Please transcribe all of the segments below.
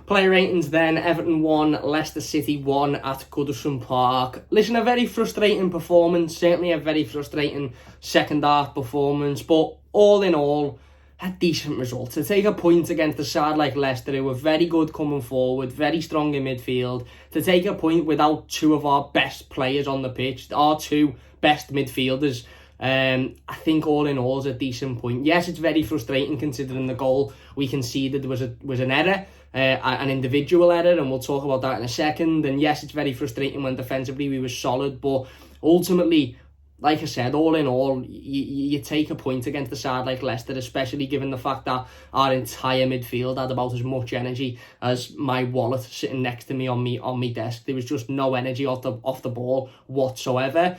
Player ratings then, Everton 1, Leicester City 1 at Goodison Park. Listen, a very frustrating performance, certainly a very frustrating second half performance, but all in all, a decent result. To take a point against a side like Leicester, who were very good coming forward, very strong in midfield, to take a point without two of our best players on the pitch, our two best midfielders, I think all in all is a decent point. Yes, it's very frustrating considering the goal we conceded was an error, an individual error, and we'll talk about that in a second. And yes, it's very frustrating when defensively we were solid, but ultimately, like I said, all in all, you take a point against a side like Leicester, especially given the fact that our entire midfield had about as much energy as my wallet sitting next to me on me desk. There was just no energy off the ball whatsoever.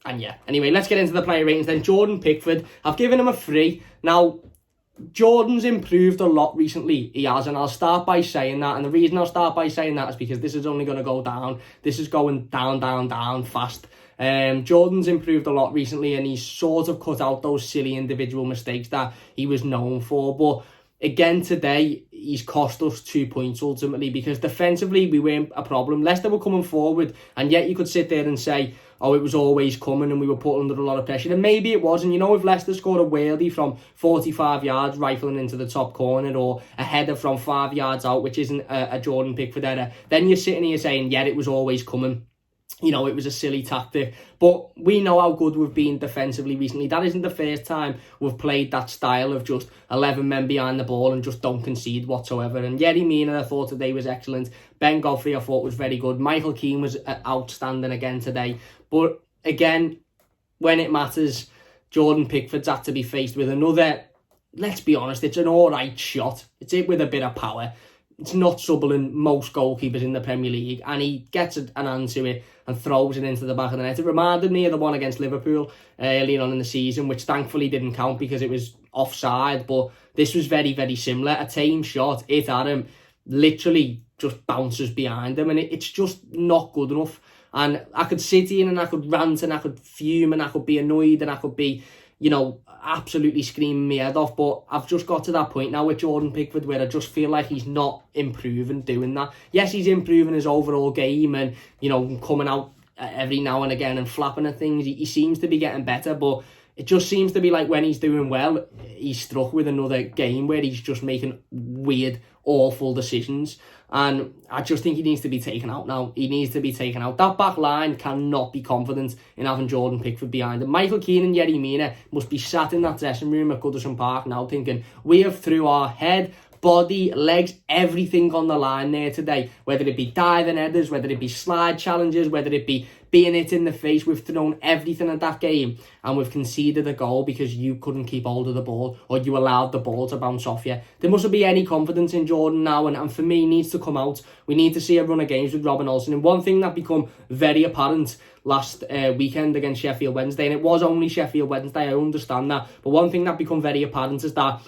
And yeah, anyway, let's get into the player ratings then. Jordan Pickford, I've given him a 3. Now, Jordan's improved a lot recently, he has, and I'll start by saying that, and the reason I'll start by saying that is because this is only going to go down. This is going down fast. Jordan's improved a lot recently, and he's sort of cut out those silly individual mistakes that he was known for, but again today he's cost us 2 points ultimately, because defensively we weren't a problem. Leicester were coming forward, and yet you could sit there and say, oh, it was always coming and we were put under a lot of pressure, and maybe it was. And you know, if Leicester scored a worldie from 45 yards rifling into the top corner, or a header from 5 yards out, which isn't a Jordan Pickford header, then you're sitting here saying, yeah, it was always coming. You know, it was a silly tactic. But we know how good we've been defensively recently. That isn't the first time we've played that style of just 11 men behind the ball and just don't concede whatsoever. And Yerry Mina, I thought today was excellent. Ben Godfrey, I thought was very good. Michael Keane was outstanding again today. But again, when it matters, Jordan Pickford's had to be faced with another, let's be honest, it's an alright shot. It's it with a bit of power. It's not troubling most goalkeepers in the Premier League, and he gets an hand to it and throws it into the back of the net. It reminded me of the one against Liverpool earlier on in the season, which thankfully didn't count because it was offside, but this was very, very similar. A tame shot, hit at him, literally just bounces behind him, and it's just not good enough. And I could sit in and I could rant and I could fume and I could be annoyed and I could be, you know, absolutely screaming my head off, but I've just got to that point now with Jordan Pickford where I just feel like he's not improving doing that. Yes, he's improving his overall game and, you know, coming out every now and again and flapping at things. He seems to be getting better, but it just seems to be like when he's doing well, he's struck with another game where he's just making weird, awful decisions. And I just think he needs to be taken out now. He needs to be taken out. That back line cannot be confident in having Jordan Pickford behind him. Michael Keane and Yerry Mina must be sat in that dressing room at Goodison Park now thinking, we have threw our head, body, legs, everything on the line there today. Whether it be diving headers, whether it be slide challenges, whether it be being hit in the face, we've thrown everything at that game and we've conceded a goal because you couldn't keep hold of the ball or you allowed the ball to bounce off you. There mustn't be any confidence in Jordan now, and for me, he needs to come out. We need to see a run of games with Robin Olsen. And one thing that became very apparent last weekend against Sheffield Wednesday, and it was only Sheffield Wednesday, I understand that, but one thing that became very apparent is that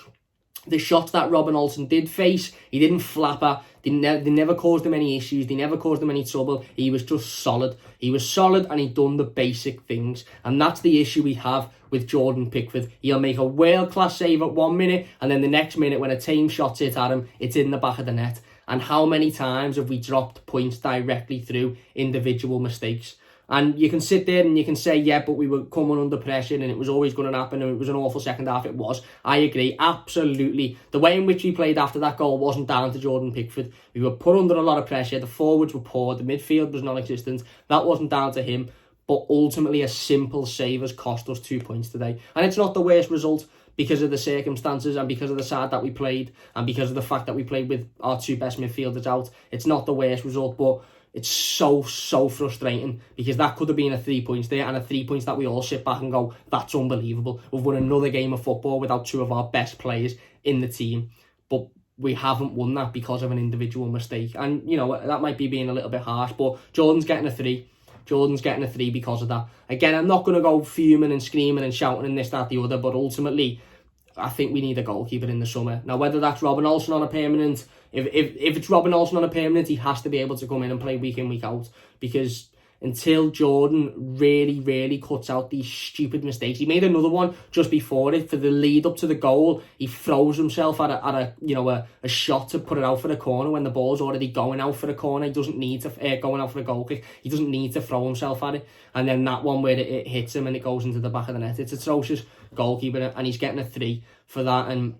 the shots that Robin Olsen did face, he didn't flapper. They never caused him any issues. They never caused him any trouble. He was just solid. He was solid and he'd done the basic things. And that's the issue we have with Jordan Pickford. He'll make a world-class save at 1 minute, and then the next minute when a tame shot's hit at him, it's in the back of the net. And how many times have we dropped points directly through individual mistakes? And you can sit there and you can say, yeah, but we were coming under pressure and it was always going to happen and it was an awful second half. It was. I agree. Absolutely. The way in which we played after that goal wasn't down to Jordan Pickford. We were put under a lot of pressure. The forwards were poor. The midfield was non-existent. That wasn't down to him. But ultimately, a simple save has cost us 2 points today. And it's not the worst result because of the circumstances and because of the side that we played and because of the fact that we played with our two best midfielders out. It's not the worst result, but it's so frustrating because that could have been a 3 points there, and a 3 points that we all sit back and go, that's unbelievable. We've won another game of football without two of our best players in the team, but we haven't won that because of an individual mistake. And, you know, that might be being a little bit harsh, but Jordan's getting a 3. Jordan's getting a 3 because of that. Again, I'm not going to go fuming and screaming and shouting and this, that, the other, but ultimately, I think we need a goalkeeper in the summer. Now, whether that's Robin Olsen on a permanent, if it's Robin Olsen on a permanent, he has to be able to come in and play week in, week out, because until Jordan really cuts out these stupid mistakes. He made another one just before it for the lead up to the goal. He throws himself at a shot to put it out for the corner when the ball's already going out for the corner. He doesn't need to going out for the goal kick. He doesn't need to throw himself at it. And then that one where it hits him and it goes into the back of the net. It's atrocious. Goalkeeper, and he's getting a 3 for that. And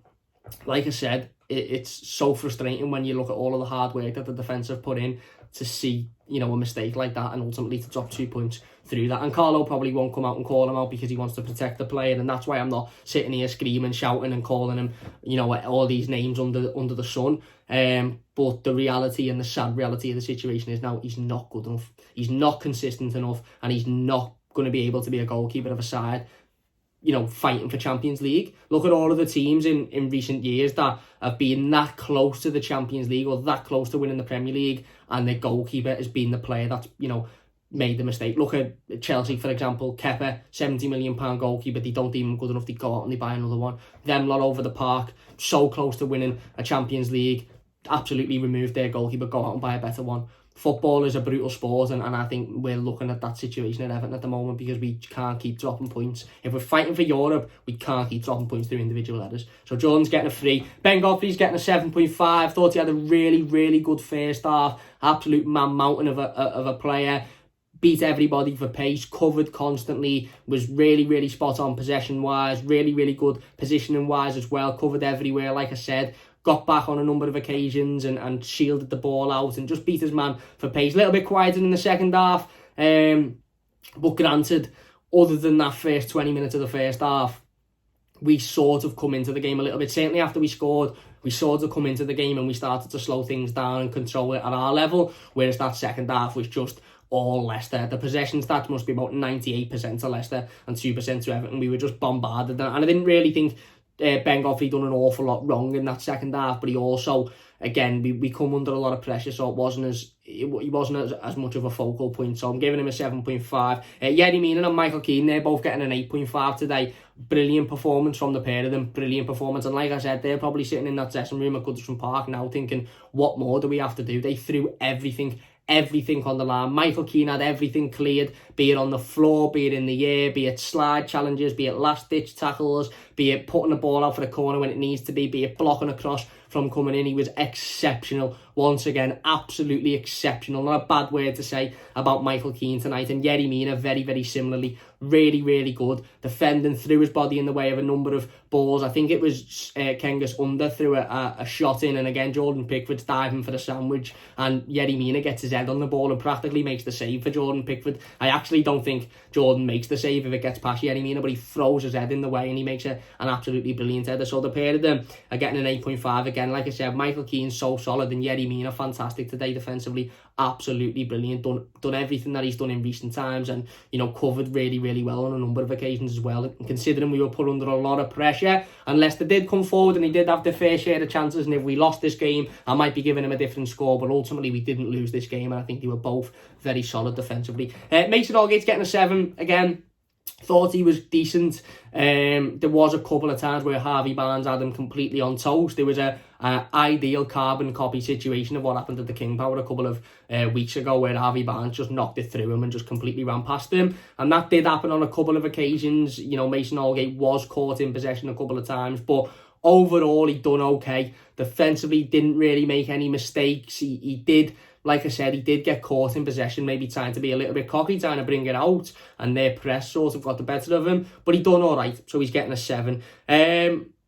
like I said, it's so frustrating when you look at all of the hard work that the defence have put in to see, a mistake like that and ultimately to drop 2 points through that. And Carlo probably won't come out and call him out because he wants to protect the player, and that's why I'm not sitting here screaming, shouting and calling him, all these names under the sun. But the reality and the sad reality of the situation is now he's not good enough. He's not consistent enough, and he's not going to be able to be a goalkeeper of a side fighting for Champions League. Look at all of the teams in recent years that have been that close to the Champions League or that close to winning the Premier League, and their goalkeeper has been the player that's, made the mistake. Look at Chelsea, for example. Kepa, £70 million goalkeeper. They don't even good enough to go out and they buy another one. Them lot over the park, so close to winning a Champions League, absolutely removed their goalkeeper, go out and buy a better one. Football is a brutal sport, and I think we're looking at that situation at Everton at the moment because we can't keep dropping points. If we're fighting for Europe, we can't keep dropping points through individual errors. So Jordan's getting a 3. Ben Godfrey's getting a 7.5. Thought he had a really good first half. Absolute man-mountain of a player. Beat everybody for pace, covered constantly, was really spot on possession-wise, really good positioning-wise as well, covered everywhere, like I said. Got back on a number of occasions and shielded the ball out and just beat his man for pace. A little bit quieter in the second half. But granted, other than that first 20 minutes of the first half, we sort of come into the game a little bit. Certainly after we scored, we sort of come into the game and we started to slow things down and control it at our level. Whereas that second half was just all Leicester. The possession stats must be about 98% to Leicester and 2% to Everton. We were just bombarded. And I didn't really think Ben Godfrey done an awful lot wrong in that second half, but he also, again, we come under a lot of pressure, so he wasn't as much of a focal point. So I'm giving him a 7.5. Yerry Mina and Michael Keane, they're both getting an 8.5 today. Brilliant performance from the pair of them, brilliant performance. And like I said, they're probably sitting in that dressing room at Goodison Park now thinking, what more do we have to do? They threw everything on the line. Michael Keane had everything cleared, be it on the floor, be it in the air, be it slide challenges, be it last ditch tackles, be it putting the ball out for the corner when it needs to be it blocking a cross from coming in. He was exceptional. Once again, absolutely exceptional. Not a bad word to say about Michael Keane tonight. And Yerry Mina, very similarly, really good. Defending, threw his body in the way of a number of balls. I think it was Kenga's under threw a shot in, and again Jordan Pickford's diving for the sandwich, and Yerry Mina gets his head on the ball and practically makes the save for Jordan Pickford. I actually don't think Jordan makes the save if it gets past Yerry Mina, but he throws his head in the way and he makes an absolutely brilliant header. So the pair of them are getting an 8.5. Again, like I said, Michael Keane's so solid and Yerry Mina fantastic today defensively, absolutely brilliant, done everything that he's done in recent times, and covered really well on a number of occasions as well. And considering we were put under a lot of pressure, and Leicester did come forward and he did have their fair share of chances, and if we lost this game I might be giving him a different score, but ultimately we didn't lose this game, and I think they were both very solid defensively. Mason Allgate's getting a 7 again. Thought he was decent. There was a couple of times where Harvey Barnes had him completely on toast. There was a ideal carbon copy situation of what happened at the King Power a couple of weeks ago, where Harvey Barnes just knocked it through him and just completely ran past him, and that did happen on a couple of occasions. Mason Allgate was caught in possession a couple of times, but overall he done okay. Defensively, didn't really make any mistakes. He did, like I said, he did get caught in possession, maybe trying to be a little bit cocky, trying to bring it out, and their press sort of got the better of him, but he done all right, so he's getting a 7.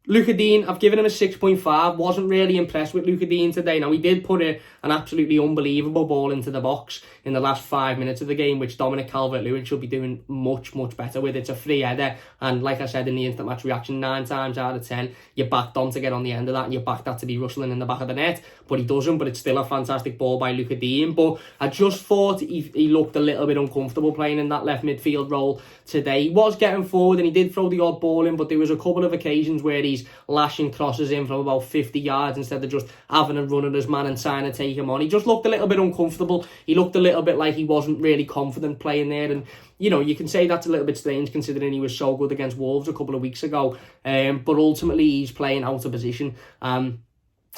Luka Digne, I've given him a 6.5. Wasn't really impressed with Luka Digne today. Now, he did put an absolutely unbelievable ball into the box in the last 5 minutes of the game, which Dominic Calvert-Lewin should be doing much better with. It's a free header, and like I said in the instant match reaction, 9 times out of 10, you backed on to get on the end of that, and you backed that to be rustling in the back of the net, but he doesn't. But it's still a fantastic ball by Luka Digne. But I just thought he looked a little bit uncomfortable playing in that left midfield role today. He was getting forward, and he did throw the odd ball in, but there was a couple of occasions where he's lashing crosses in from about 50 yards instead of just having a run at his man and trying to take him on. He just looked a little bit uncomfortable. He looked a little bit like he wasn't really confident playing there, and you can say that's a little bit strange considering he was so good against Wolves a couple of weeks ago, but ultimately he's playing out of position.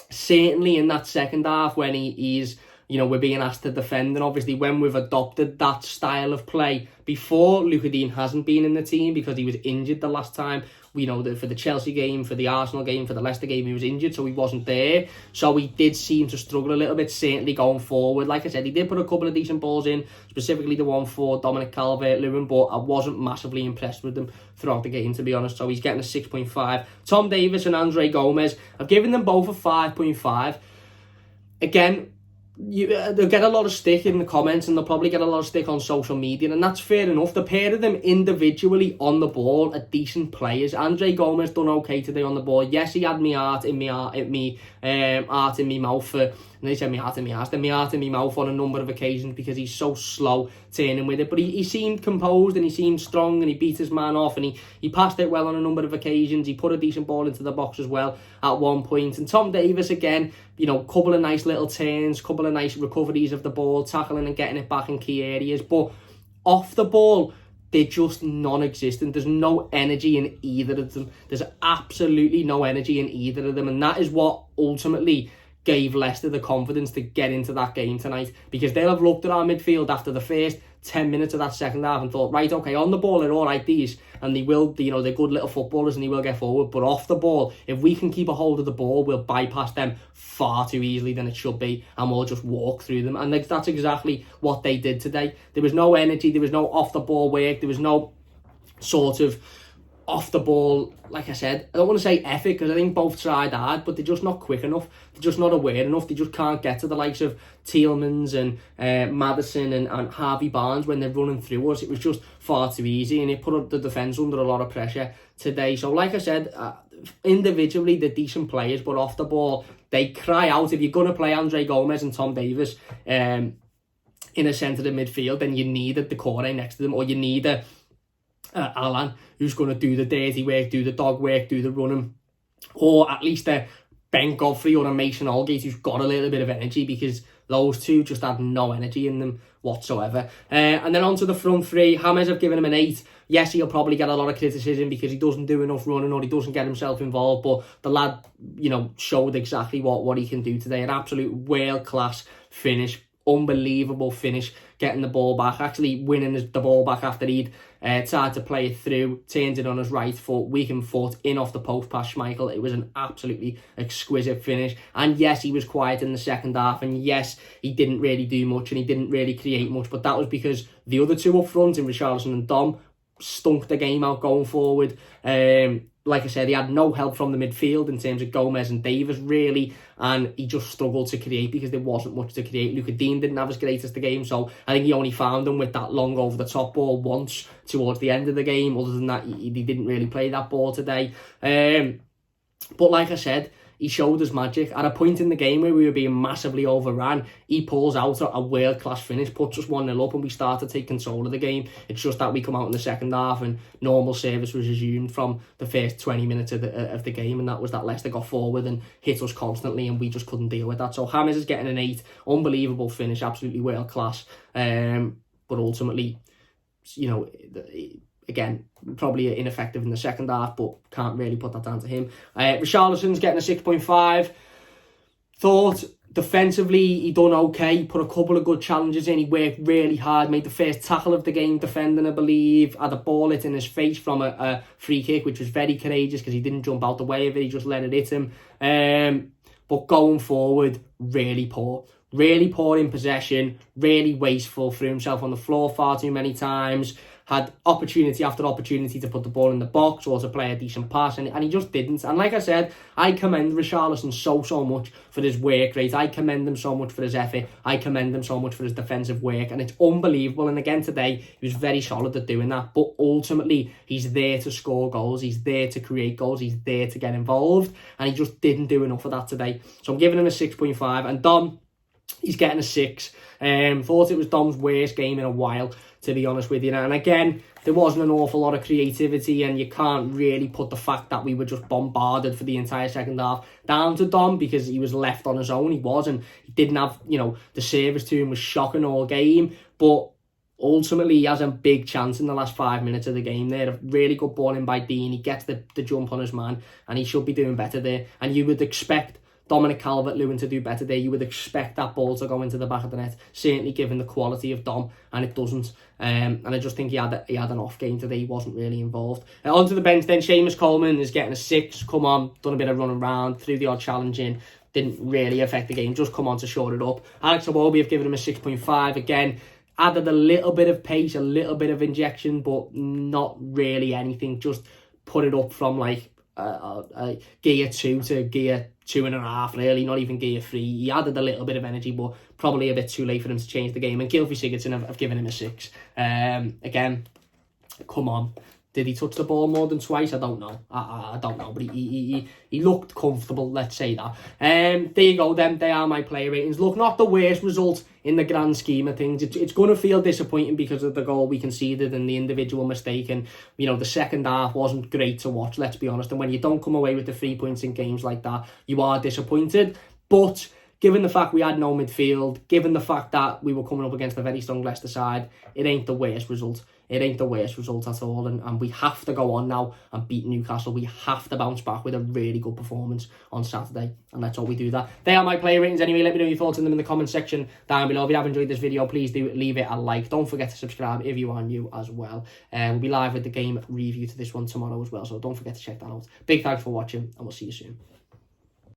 Certainly in that second half when he's we're being asked to defend. And obviously when we've adopted that style of play before, Luka Digne hasn't been in the team because he was injured the last time. We know that for the Chelsea game, for the Arsenal game, for the Leicester game, he was injured, so he wasn't there. So he did seem to struggle a little bit, certainly going forward. Like I said, he did put a couple of decent balls in, specifically the one for Dominic Calvert-Lewin, but I wasn't massively impressed with them throughout the game, to be honest. So he's getting a 6.5. Tom Davies and Andre Gomez, I've given them both a 5.5. Again, they'll get a lot of stick in the comments, and they'll probably get a lot of stick on social media, and that's fair enough. The pair of them individually on the ball are decent players. Andre Gomez done okay today on the ball. Yes, he had me heart in me mouth for. And they said me heart in me mouth on a number of occasions because he's so slow turning with it. But he seemed composed and he seemed strong and he beat his man off and he passed it well on a number of occasions. He put a decent ball into the box as well at one point. And Tom Davies, again, couple of nice little turns, couple of nice recoveries of the ball, tackling and getting it back in key areas. But off the ball, they're just non-existent. There's no energy in either of them. There's absolutely no energy in either of them. And that is what ultimately gave Leicester the confidence to get into that game tonight, because they'll have looked at our midfield after the first 10 minutes of that second half and thought, right, okay, on the ball they're all right, these, and they will, they're good little footballers and they will get forward, but off the ball, if we can keep a hold of the ball, we'll bypass them far too easily than it should be, and we'll just walk through them. And that's exactly what they did today. There was no energy, there was no off the ball work, there was no sort of off the ball, like I said, I don't want to say effort because I think both tried hard, but they're just not quick enough. They're just not aware enough. They just can't get to the likes of Tielemans and Maddison and Harvey Barnes when they're running through us. It was just far too easy, and it put the defence under a lot of pressure today. So like I said, individually they're decent players, but off the ball they cry out. If you're going to play Andre Gomez and Tom Davies in a centre of midfield, then you need a Decore next to them, or you need a Alan who's going to do the dirty work, do the dog work, do the running, or at least a Ben Godfrey or a Mason Holgate who's got a little bit of energy, because those two just had no energy in them whatsoever. And then onto the front three, James, I've given him an 8. Yes, he'll probably get a lot of criticism because he doesn't do enough running or he doesn't get himself involved, but the lad, showed exactly what he can do today. An absolute world-class finish, unbelievable finish, getting the ball back, actually winning the ball back after he'd tried to play it through, turned it on his right foot, weakened foot, in off the post past Schmeichel. It was an absolutely exquisite finish. And yes, he was quiet in the second half, and yes, he didn't really do much and he didn't really create much, but that was because the other two up front in Richarlison and Dom stunk the game out going forward. Like I said, he had no help from the midfield in terms of Gomez and Davies, really, and he just struggled to create because there wasn't much to create. Luka Digne didn't have his greatest of game, so I think he only found him with that long over-the-top ball once towards the end of the game. Other than that, he didn't really play that ball today. But like I said, he showed his magic. At a point in the game where we were being massively overran, he pulls out a world-class finish, puts us 1-0 up, and we start to take control of the game. It's just that we come out in the second half and normal service was resumed from the first 20 minutes of the game, and that was that Leicester got forward and hit us constantly, and we just couldn't deal with that. So James is getting an 8. Unbelievable finish, absolutely world-class. But ultimately, again, probably ineffective in the second half, but can't really put that down to him. Richarlison's getting a 6.5. Thought defensively he done okay, put a couple of good challenges in, he worked really hard, made the first tackle of the game defending, I believe, had a ball hit in his face from a free kick, which was very courageous because he didn't jump out the way of it, he just let it hit him. But going forward, really poor in possession, really wasteful, threw himself on the floor far too many times, had opportunity after opportunity to put the ball in the box or to play a decent pass, and he just didn't. And like I said, I commend Richarlison so much for his work rate. I commend him so much for his effort. I commend him so much for his defensive work, and it's unbelievable. And again today, he was very solid at doing that. But ultimately, he's there to score goals. He's there to create goals. He's there to get involved, and he just didn't do enough of that today. So I'm giving him a 6.5. And Dom, he's getting a 6. Thought it was Dom's worst game in a while, to be honest with you. And again, there wasn't an awful lot of creativity, and you can't really put the fact that we were just bombarded for the entire second half down to Dom, because he was left on his own. He was, and he didn't have, the service to him was shocking all game. But ultimately, he has a big chance in the last 5 minutes of the game there. A really good ball in by Dean. He gets the jump on his man, and he should be doing better there. And you would expect Dominic Calvert-Lewin to do better there. You would expect that ball to go into the back of the net, certainly given the quality of Dom, and it doesn't. And I just think he had an off game today. He wasn't really involved. Onto the bench then, Seamus Coleman is getting a 6. Come on, done a bit of running around, threw the odd challenge in. Didn't really affect the game, just come on to shore it up. Alex Iwobi, have given him a 6.5. Again, added a little bit of pace, a little bit of injection, but not really anything. Just put it up from like gear 2 to gear 2.5, really, not even gear 3. He added a little bit of energy, but probably a bit too late for him to change the game. And Gylfi Sigurdsson, have given him a 6. Again, come on. Did he touch the ball more than twice? I don't know. I don't know, but he looked comfortable, let's say that. There you go then. They are my player ratings. Look, not the worst result in the grand scheme of things. It's going to feel disappointing because of the goal we conceded and the individual mistake. And, you know, the second half wasn't great to watch, let's be honest. And when you don't come away with the 3 points in games like that, you are disappointed. But given the fact we had no midfield, given the fact that we were coming up against a very strong Leicester side, it ain't the worst result. It ain't the worst result at all, and we have to go on now and beat Newcastle. We have to bounce back with a really good performance on Saturday, and let's hope we do that. They are my player ratings anyway. Let me know your thoughts on them in the comment section down below. If you have enjoyed this video, please do leave it a like. Don't forget to subscribe if you are new as well. We'll be live with the game review to this one tomorrow as well, so don't forget to check that out. Big thanks for watching, and we'll see you soon.